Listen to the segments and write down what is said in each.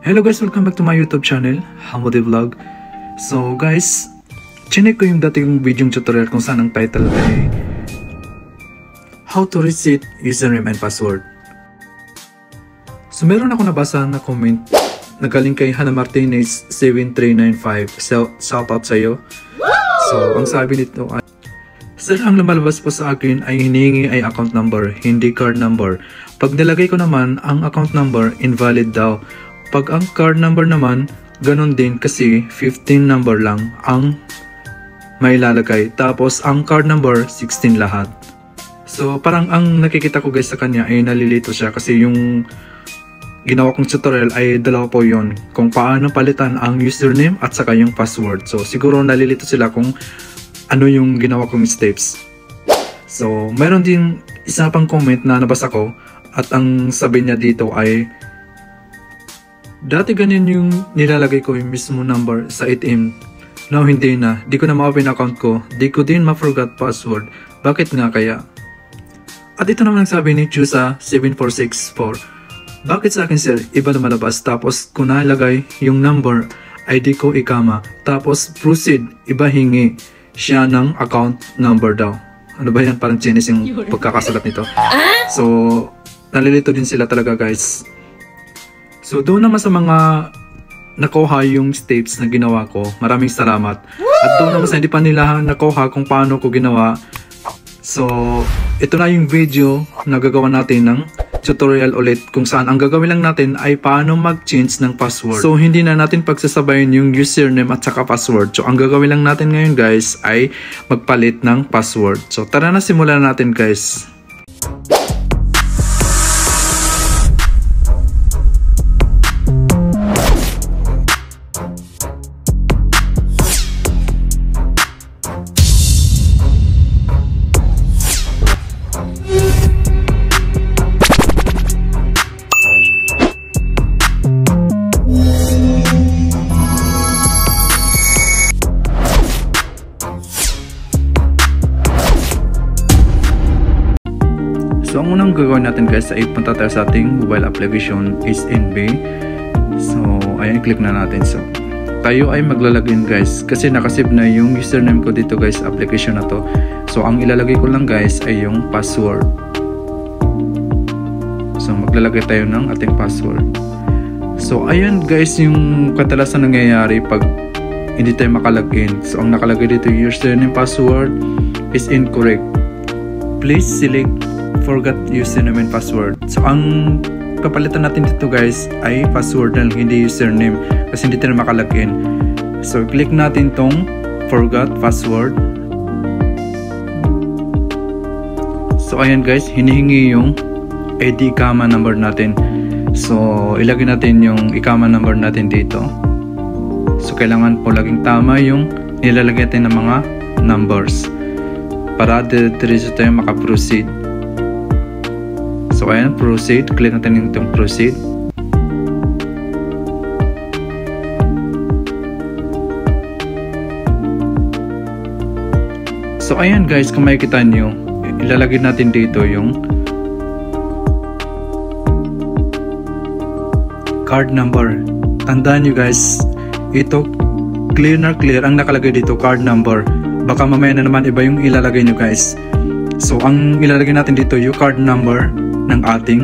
Hello guys, welcome back to my YouTube channel, Hamode Vlog. So guys, chinek ko yung dating video tutorial kung saan ang title ay How to Reset Username and Password. So meron ako nabasa na comment na galing kay Hannah Martinez 7395. Shout out sa iyo. So ang sabi nito ay, sir, ang lumalabas po sa akin ay hinihingi ay account number, hindi card number. Pag nilagay ko naman ang account number, invalid daw. Pag ang card number naman, ganun din kasi 15 number lang ang may lalagay. Tapos ang card number, 16 lahat. So parang ang nakikita ko guys sa kanya ay nalilito siya kasi yung ginawa kong tutorial ay dalawa po yon, kung paano palitan ang username at saka yung password. So siguro nalilito sila kung ano yung ginawa kong steps. So mayroon din isa pang comment na nabasa ko at ang sabi niya dito ay, dati ganyan yung nilalagay ko yung mismo number sa ATM. Now hindi na. Di ko na ma-open account ko. Di ko din ma-forgot password. Bakit nga kaya? At ito naman ang sabi ni Chusa 7464. Bakit sa akin sir, iba na malabas. Tapos kung nalagay yung number, ID ko ikama. Tapos proceed, iba hingi siya ng account number daw. Ano ba yan? Parang Chinese yung pagkakasulat nito. So, nalilito din sila talaga guys. So doon naman sa mga nakuha yung steps na ginawa ko, maraming salamat. At doon naman sa hindi pa nila nakuha kung paano ko ginawa, so ito na yung video na gagawa natin ng tutorial ulit kung saan ang gagawin lang natin ay paano mag-change ng password. So hindi na natin pagsasabayin yung username at saka password. So ang gagawin lang natin ngayon guys ay magpalit ng password. So tara na, simulan natin guys. So ang unang gagawin natin guys ay punta tayo sa ating mobile application SNB. So ayan, click na natin. So tayo ay maglalagin guys kasi nakasave na yung username ko dito guys, application na to. So ang ilalagay ko lang guys ay yung password. So maglalagay tayo ng ating password. So ayan guys yung kadalasan nangyayari pag hindi tayo makalagin. So ang nakalagay dito, username password is incorrect. Please select forgot username and password. So ang papalitan natin dito guys ay password na lang, hindi username kasi hindi tayo makalagin. So click natin tong forgot password. So ayan guys, hinihingi yung ID ikama number natin. So ilagay natin yung ikama number natin dito. So kailangan po laging tama yung nilalagay natin ng mga numbers para diretso tayo makaproceed. So ayan, proceed. Click natin itong proceed. So ayan guys, kung makikita nyo, ilalagay natin dito yung card number. Tandaan nyo guys, ito clear na clear ang nakalagay dito, card number. Baka mamaya na naman iba yung ilalagay nyo guys. So ang ilalagay natin dito yung card number ng ating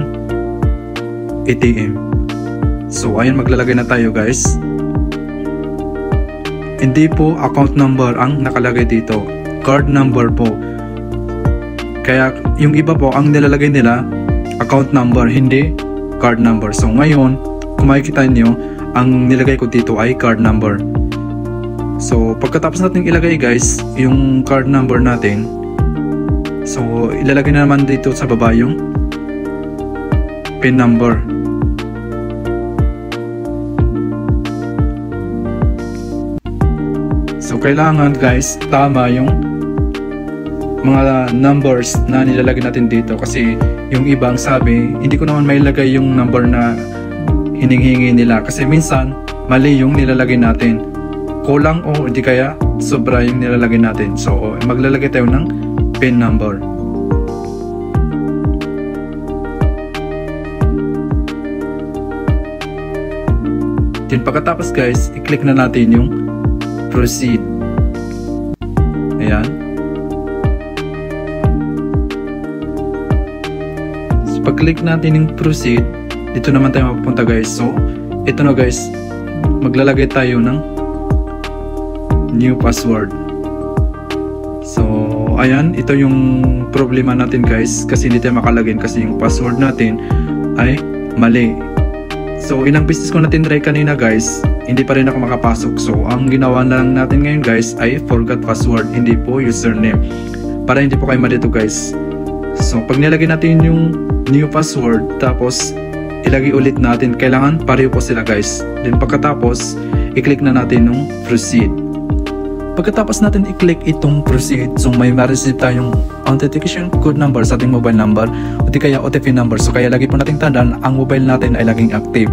ATM. So ayan, maglalagay na tayo guys. Hindi po account number ang nakalagay dito, card number po. Kaya yung iba po ang nilalagay nila account number, hindi card number. So ngayon kung makikita nyo, ang nilagay ko dito ay card number. So pagkatapos natin ilagay guys yung card number natin, so ilalagay na naman dito sa baba yung PIN number. So kailangan guys tama yung mga numbers na nilalagay natin dito kasi yung iba ang sabi hindi ko naman mailagay yung number na hiningi nila kasi minsan mali yung nilalagay natin, kulang o hindi kaya sobra yung nilalagay natin. So maglalagay tayo ng PIN number. Then pagkatapos guys, i-click na natin yung proceed. Ayan. So pag-click natin yung proceed, dito naman tayo mapupunta guys. So ito na guys, maglalagay tayo ng new password. So ayan, ito yung problema natin guys, kasi hindi tayo makalagin kasi yung password natin ay mali. So ilang beses ko natin try kanina guys, hindi pa rin ako makapasok. So ang ginawa na lang natin ngayon guys ay forgot password, hindi po username, para hindi po kayo malito guys. So pag nilagay natin yung new password tapos ilagay ulit natin, kailangan pareho po sila guys. Then pagkatapos i-click na natin yung proceed. Pagkatapos natin i-click itong proceed, so may ma-receive tayong authentication code number sa ating mobile number o di kaya OTP number. So kaya lagi po nating tandaan, ang mobile natin ay laging active.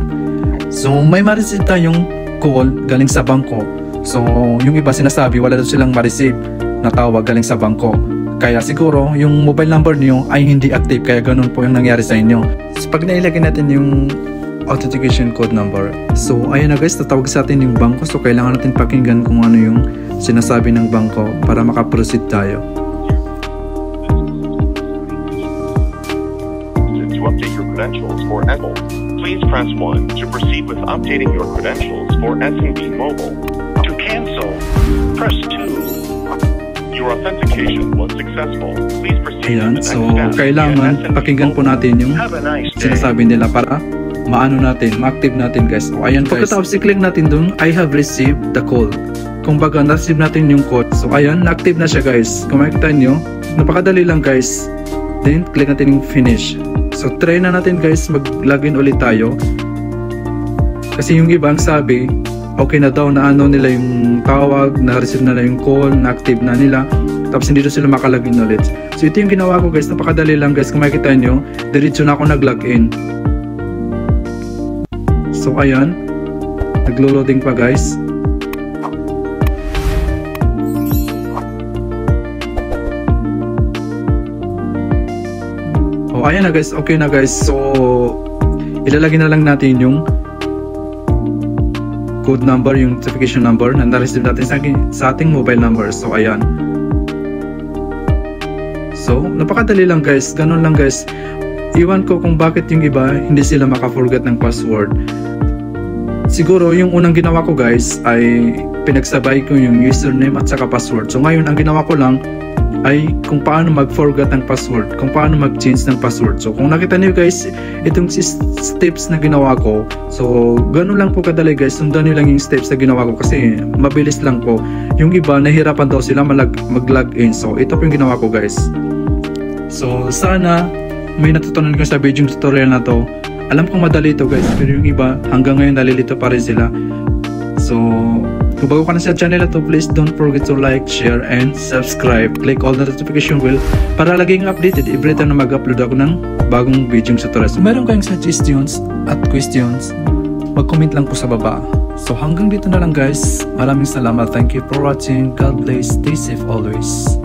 So may ma-receive tayong call galing sa bangko. So yung iba sinasabi wala daw silang ma-receive na tawag galing sa bangko. Kaya siguro yung mobile number niyo ay hindi active, kaya ganun po yung nangyari sa inyo. So pag nailagay natin yung authentication code number, so ayun na guys, tatawag sa atin yung bangko. So kailangan natin pakinggan kung ano yung sinasabi ng bangko para makaproceed tayo. To update your credentials for Apple, please press 1 to proceed with updating your credentials for SMB Mobile. To cancel, press 2. Your authentication was successful. Please proceed Ayan, to the next so step. kailangan pakinggan po natin yung sinasabi nila para maano natin, ma-active natin guys. O ayan guys, pagkatapos i-click natin dun, I have received the call. Kung baga na-receive natin yung code. So ayan, na-active na siya guys. Kung makikita nyo, napakadali lang guys. Then click natin yung finish. So try na natin guys, mag-login ulit tayo. Kasi yung ibang sabi, okay na daw, na ano nila yung tawag, na-receive na yung call, na-active na nila, tapos hindi na sila makalagin ulit. So ito yung ginawa ko guys, napakadali lang guys. Kung makikita nyo, diretso na ako nag-login. So ayan, naglo-loading pa guys. Oh ayan na guys, okay na guys. So ilalagay na lang natin yung code number, yung notification number na na-receive natin sa ating mobile number. So ayan. So napakadali lang guys, ganun lang guys. Iwan ko kung bakit yung iba hindi sila maka-forget ng password. Siguro yung unang ginawa ko guys ay pinagsabay ko yung username at saka password. So ngayon ang ginawa ko lang ay kung paano mag-forget ng password, kung paano mag-change ng password. So kung nakita niyo guys, itong steps na ginawa ko, so gano'n lang po kadali guys, sundan niyo lang yung steps na ginawa ko kasi mabilis lang po. Yung iba nahihirapan daw sila mag-login. So ito po yung ginawa ko guys. So sana may natutunan ko sa video tutorial na to. Alam kong madali ito guys, pero yung iba hanggang ngayon nalilito pa rin sila. So kung bago ka na sa channel na to, please don't forget to like, share, and subscribe. Click all the notification bell para laging updated every time na mag-upload ako ng bagong video tutorial. So meron kayong suggestions at questions, mag-comment lang po sa baba. So hanggang dito na lang guys. Maraming salamat. Thank you for watching. God bless. Stay safe always.